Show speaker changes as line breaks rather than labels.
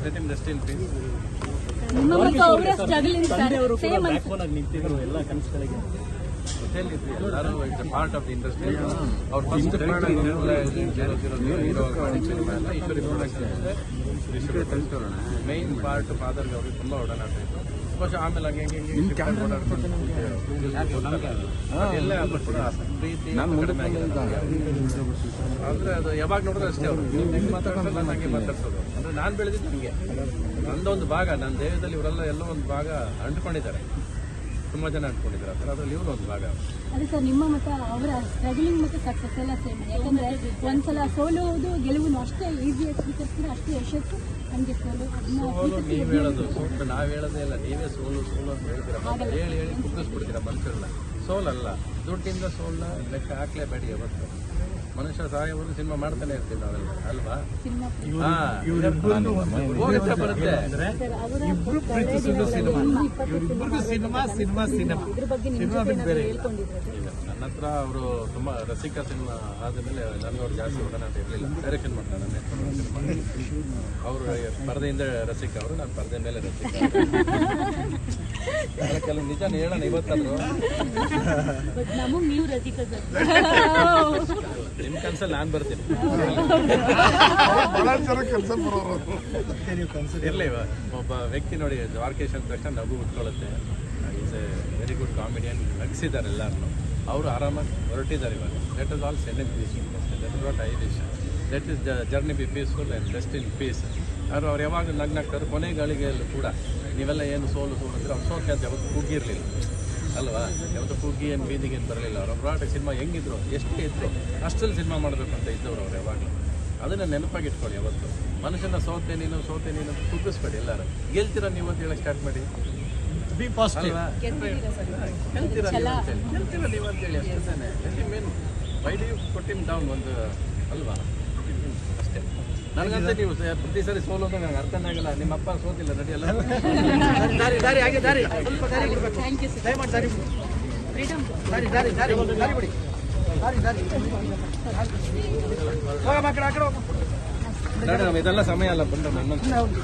Let him rest in peace.
ನಿಂತಿದ್ರು ಎಲ್ಲ ಕನಸುಗಳಿಗೆ
ಎಲ್ಲರೂ it's part of the industry. ಅವ್ರು first Eshwari production main part ಫಾದರ್ಗೆ ಅವ್ರಿಗೆ ತುಂಬ ಒಡನಾಟ ಇತ್ತು. ಬಹುಶಃ ಆಮೇಲೆ ಹಂಗೆ ಓಡಾಡ್ಕೊಂಡು ಎಲ್ಲೇ ಆದ್ರೂ ಕೂಡ ಪ್ರೀತಿ ಕಡಿಮೆ ಆಗಿದೆ. ಅಂದ್ರೆ ಅದು ಯಾವಾಗ ನೋಡಿದ್ರೆ ಅಷ್ಟೇ ಅವರು ಮಾತಾಡ್ಸೋದು ನಾನು ಹಂಗೆ ಮಾತಾಡ್ಸೋದು. ಅಂದ್ರೆ ನಾನು ಬೆಳೆದಿದ್ದು ಹಂಗೆ, ನಂದೊಂದು ಭಾಗ, ನನ್ನ ದೇಹದಲ್ಲಿ ಇವರೆಲ್ಲ ಎಲ್ಲೋ ಒಂದು ಭಾಗ ಅಂಟ್ಕೊಂಡಿದ್ದಾರೆ, ತುಂಬಾ ಜನ ಅಂಟ್ಕೊಂಡಿದ್ದಾರೆ. ಆ ಥರ ಅದರಲ್ಲಿ ಇವರು ಒಂದು ಭಾಗ.
ಅದೇ ಸರ್, ನಿಮ್ಮ ಮತ ಅವರ ಸ್ಟ್ರಗಲಿಂಗ್ ಮತ್ತು ಸಕ್ಸಸ್ ಎಲ್ಲ ಸೇಮ್. ಯಾಕಂದ್ರೆ ಒಂದ್ಸಲ ಸೋಲುವುದು ಗೆಲುವು ಅಷ್ಟೇ ಈಸಿಯಾಗಿ ಸ್ವೀಕರಿಸಿದ್ರೆ ಅಷ್ಟೇ ಯಶಸ್ಸು. ನಮಗೆ ಸೋಲು
ನೀವು ಹೇಳೋದು ಸೋಲು, ನಾವು ಹೇಳೋದೇ ಇಲ್ಲ. ನೀವೇ ಸೋಲು ಸೋಲು ಅಂತ ಹೇಳ್ತೀರ, ಹೇಳಿ ಹೇಳಿ ಕುಗ್ಗಿಸ್ಬಿಡ್ತೀರ ಮನುಷ್ಯರನ್ನ. ಸೋಲಲ್ಲ, ದುಡ್ಡಿಂದ ಸೋಲನ್ನ ಲೆಕ್ಕ ಹಾಕ್ಲೇಬೇಡಿ. ಯಾವತ್ತು ಮನುಷ್ಯ ಸಾಯೋವರೆಗೂ ಸಿನಿಮಾ ಮಾಡ್ತಾನೆ ಇರ್ತೀವಿ ನಾವೆಲ್ಲ ಅಲ್ವಾ? ಹೋಗುತ್ತೆ ಬರುತ್ತೆ. ನನ್ನ ಹತ್ರ ಅವರು ತುಂಬ ರಸಿಕ ಸಿನಿಮಾ ಆದಮೇಲೆ ನನಗವ್ರು ಜಾಸ್ತಿ ಒಡನಾಟ ಇರಲಿಲ್ಲ. ಡೈರೆಕ್ಷನ್ ಮಾಡ್ತಾರೆ ನನ್ನ ಸಿನಿಮಾ. ಅವರು ಪರದೆಯಿಂದ ರಸಿಕ, ಅವರು ನಾನು ಪರದೆ ಮೇಲೆ ರಸಿಕ. ಕೆಲವು ನಿಜಾನ ಹೇಳೋಣ ಇವತ್ತಾದ್ರು. ನಿಮ್ಮ ಕನ್ಸಲ್ಲಿ ನಾನು ಬರ್ತೀನಿ. ಇರಲಿ, ಒಬ್ಬ ವ್ಯಕ್ತಿ ನೋಡಿ ದ್ವಾರಕೇಶ್ ಅಂದ ತಕ್ಷಣ ನಗು ಉಟ್ಕೊಳ್ಳುತ್ತೆ. Is a very good comedian. ನಗಿಸಿದ್ದಾರೆ ಎಲ್ಲರನ್ನು. ಅವರು ಆರಾಮಾಗಿ ಹೊರಟಿದ್ದಾರೆ ಇವಾಗ. Let us all send in peace. That is what I wish. Let us journey be peaceful and rest in peace. ಅವ್ರು ಯಾವಾಗ ನಗ್ನಾಗ್ತಾರೆ ಕೊನೆ ಗಳಿಗೆಯಲ್ಲೂ ಕೂಡ ನೀವೆಲ್ಲ ಏನು ಸೋಲು ಅಂದ್ರೆ ಅವ್ರು ಸೋಕೆ ಅಂತ ಯಾವತ್ತು ಕೂಗಿರಲಿಲ್ಲ ಅಲ್ವಾ? ಯಾವತ್ತು ಕೂಗಿ ಏನು ಬೀದಿಗೆ ಏನು ಬರಲಿಲ್ಲ. ಅವ್ರ ಹೋರಾಟ ಸಿನಿಮಾ ಹೆಂಗಿದ್ರು, ಎಷ್ಟು ಇದ್ರು ಅಷ್ಟಲ್ಲಿ ಸಿನಿಮಾ ಮಾಡಬೇಕು ಅಂತ ಇದ್ದವ್ರು ಅವ್ರು ಯಾವಾಗಲೂ. ಅದನ್ನು ನೆನಪಾಗಿಟ್ಕೊಳ್ಳಿ ಯಾವತ್ತು. ಮನುಷ್ಯನ ಸೋತೆ ನೀನು ಕುಗ್ಗಿಸ್ಬೇಡಿ. ಎಲ್ಲರೂ ಗೆಲ್ತೀರ ನೀವು ಅಂತ ಹೇಳಕ್ಕೆ ಸ್ಟಾರ್ಟ್ ಮಾಡಿ. B positive. ಗೆಲ್ತೀರ ನೀವು ಅಂತೇಳಿ ಅಷ್ಟೇ ತಾನೆ. Man why do you put him down ಒಂದು ಅಲ್ವಾ? ಅಷ್ಟೇ. ನನಗಂತ ನೀವು ಪ್ರತಿ ಸರಿ ಸೋಲು ಅಂತ ನಂಗೆ ಅರ್ಥನೇ ಆಗಲ್ಲ. ನಿಮ್ಮ ಅಪ್ಪ ಸೋತಿಲ್ಲ ನಡಿಯಲ್ಲ. ಇದೆಲ್ಲ ಸಮಯ ಅಲ್ಲ ಬಂದ ಇನ್ನೊಂದು.